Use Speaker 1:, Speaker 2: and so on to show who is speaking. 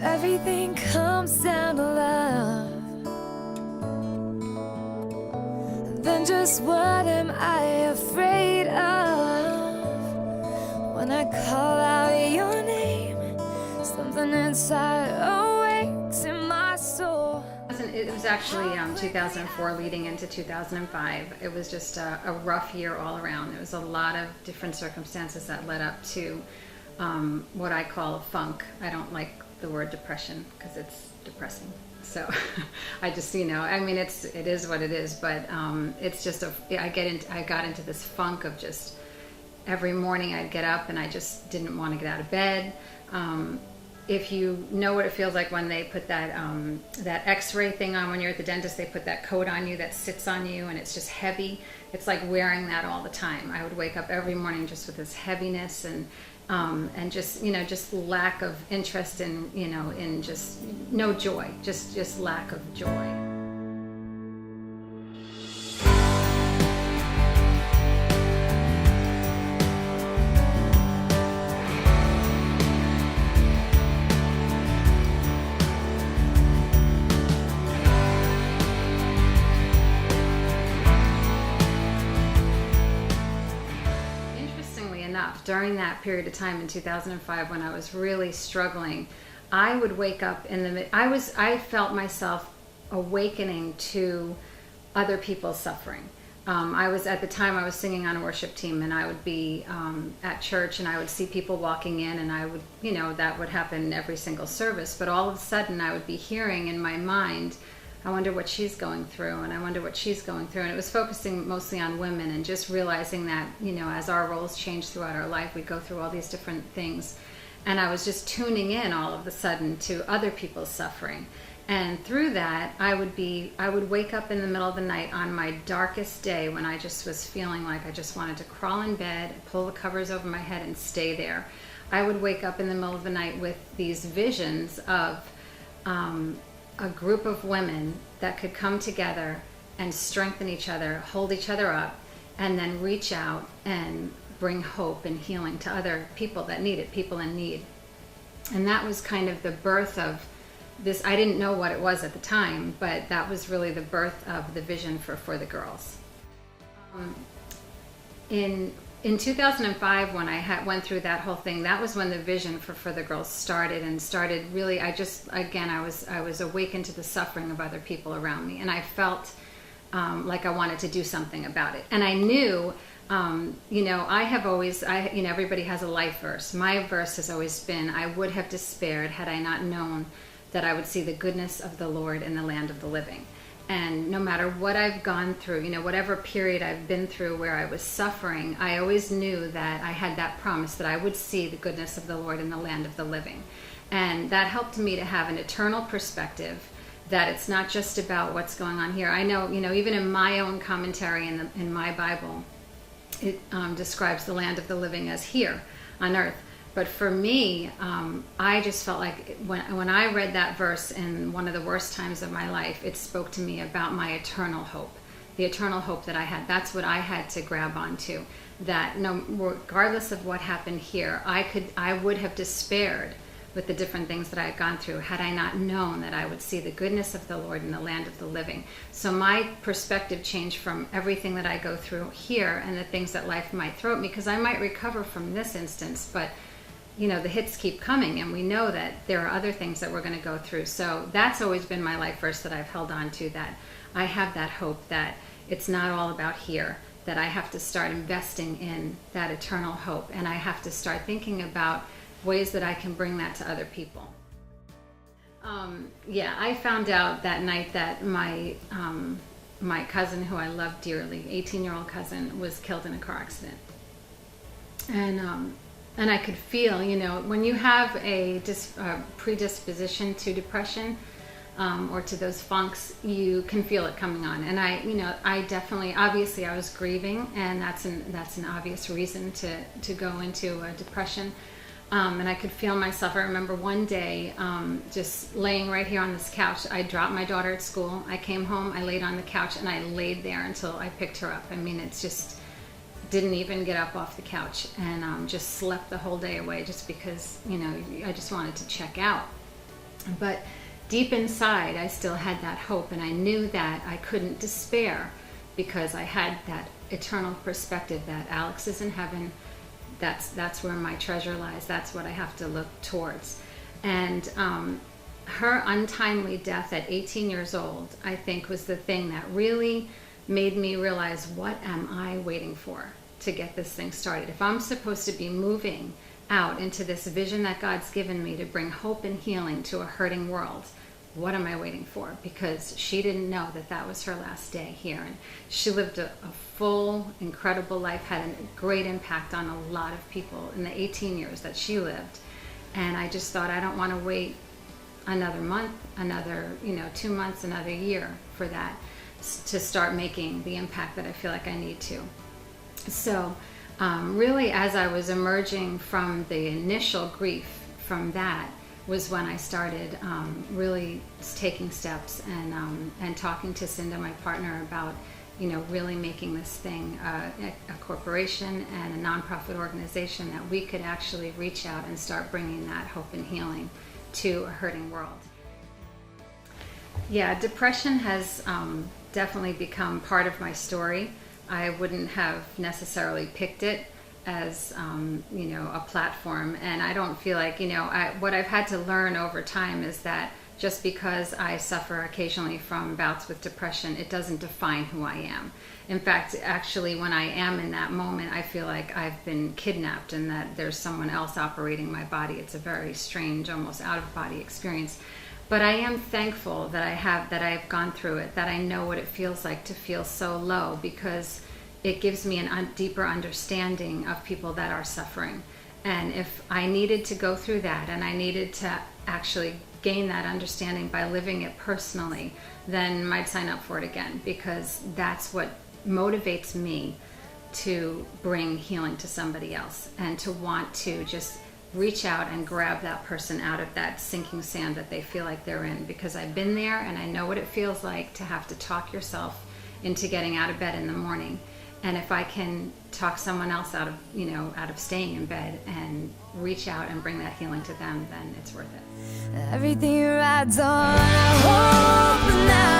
Speaker 1: everything comes down to love, then just what am I afraid of? When I call out your name, something inside awakes in my soul.
Speaker 2: It was actually 2004 leading into 2005. It was just a rough year all around. There was a lot of different circumstances that led up to what I call a funk. I don't like the word depression because it's depressing. So I just, I mean, it is what it is, but it's just I got into this funk of just every morning I'd get up and I just didn't want to get out of bed. If you know what it feels like when they put that x-ray thing on when you're at the dentist, they put that coat on you that sits on you and it's just heavy. It's like wearing that all the time. I would wake up every morning just with this heaviness and just, just lack of interest in just no joy, just lack of joy. During that period of time in 2005 when I was really struggling, I would wake up I felt myself awakening to other people's suffering. At the time I was singing on a worship team, and I would be at church and I would see people walking in, and I would, that would happen every single service, but all of a sudden I would be hearing in my mind, I wonder what she's going through, and I wonder what she's going through. And it was focusing mostly on women and just realizing that, as our roles change throughout our life, we go through all these different things. And I was just tuning in all of a sudden to other people's suffering. And through that, I would wake up in the middle of the night on my darkest day when I just was feeling like I just wanted to crawl in bed, pull the covers over my head and stay there. I would wake up in the middle of the night with these visions of a group of women that could come together and strengthen each other, hold each other up, and then reach out and bring hope and healing to other people that need it, people in need. And that was kind of the birth of this. I didn't know what it was at the time, but that was really the birth of the vision for the girls. In 2005, when I went through that whole thing, that was when the vision for the girls started really. I was awakened to the suffering of other people around me, and I felt like I wanted to do something about it. And I knew, everybody has a life verse. My verse has always been, I would have despaired had I not known that I would see the goodness of the Lord in the land of the living. And no matter what I've gone through, whatever period I've been through where I was suffering, I always knew that I had that promise that I would see the goodness of the Lord in the land of the living. And that helped me to have an eternal perspective, that it's not just about what's going on here. I know, even in my own commentary in my Bible, it describes the land of the living as here on earth. But for me, I just felt like when I read that verse in one of the worst times of my life, it spoke to me about my eternal hope, the eternal hope that I had. That's what I had to grab onto, that regardless of what happened here, I would have despaired with the different things that I had gone through had I not known that I would see the goodness of the Lord in the land of the living. So my perspective changed from everything that I go through here and the things that life might throw at me, because I might recover from this instance, but the hits keep coming, and we know that there are other things that we're going to go through. So that's always been my life verse that I've held on to, that I have that hope that it's not all about here, that I have to start investing in that eternal hope, and I have to start thinking about ways that I can bring that to other people. I found out that night that my cousin, who I love dearly, 18-year-old cousin, was killed in a car accident. And I could feel, when you have a predisposition to depression or to those funks, you can feel it coming on. And I definitely, obviously I was grieving, and that's an obvious reason to go into a depression. And I could feel myself. I remember one day just laying right here on this couch. I dropped my daughter at school. I came home, I laid on the couch, and I laid there until I picked her up. I mean, it's just didn't even get up off the couch, and just slept the whole day away just because, I just wanted to check out. But deep inside, I still had that hope, and I knew that I couldn't despair because I had that eternal perspective that Alex is in heaven. That's where my treasure lies. That's what I have to look towards. And her untimely death at 18 years old, I think, was the thing that really made me realize, what am I waiting for to get this thing started? If I'm supposed to be moving out into this vision that God's given me to bring hope and healing to a hurting world, what am I waiting for? Because she didn't know that that was her last day here. And she lived a full, incredible life, had a great impact on a lot of people in the 18 years that she lived. And I just thought, I don't want to wait another month, another 2 months, another year for that to start making the impact that I feel like I need to. So really, as I was emerging from the initial grief from that, was when I started really taking steps and talking to Cinda, my partner, about really making this thing a corporation and a nonprofit organization that we could actually reach out and start bringing that hope and healing to a hurting world. Yeah, depression has definitely become part of my story. I wouldn't have necessarily picked it as a platform, and I don't feel like what I've had to learn over time is that just because I suffer occasionally from bouts with depression, it doesn't define who I am. In fact, actually, when I am in that moment, I feel like I've been kidnapped and that there's someone else operating my body. It's a very strange, almost out-of-body experience. But I am thankful that I've gone through it, that I know what it feels like to feel so low, because it gives me a deeper understanding of people that are suffering. And if I needed to go through that, and I needed to actually gain that understanding by living it personally, then I'd sign up for it again, because that's what motivates me to bring healing to somebody else, and to want to just reach out and grab that person out of that sinking sand that they feel like they're in, because I've been there and I know what it feels like to have to talk yourself into getting out of bed in the morning. And if I can talk someone else out of staying in bed and reach out and bring that healing to them, then it's worth it.
Speaker 1: Everything rides on hope now.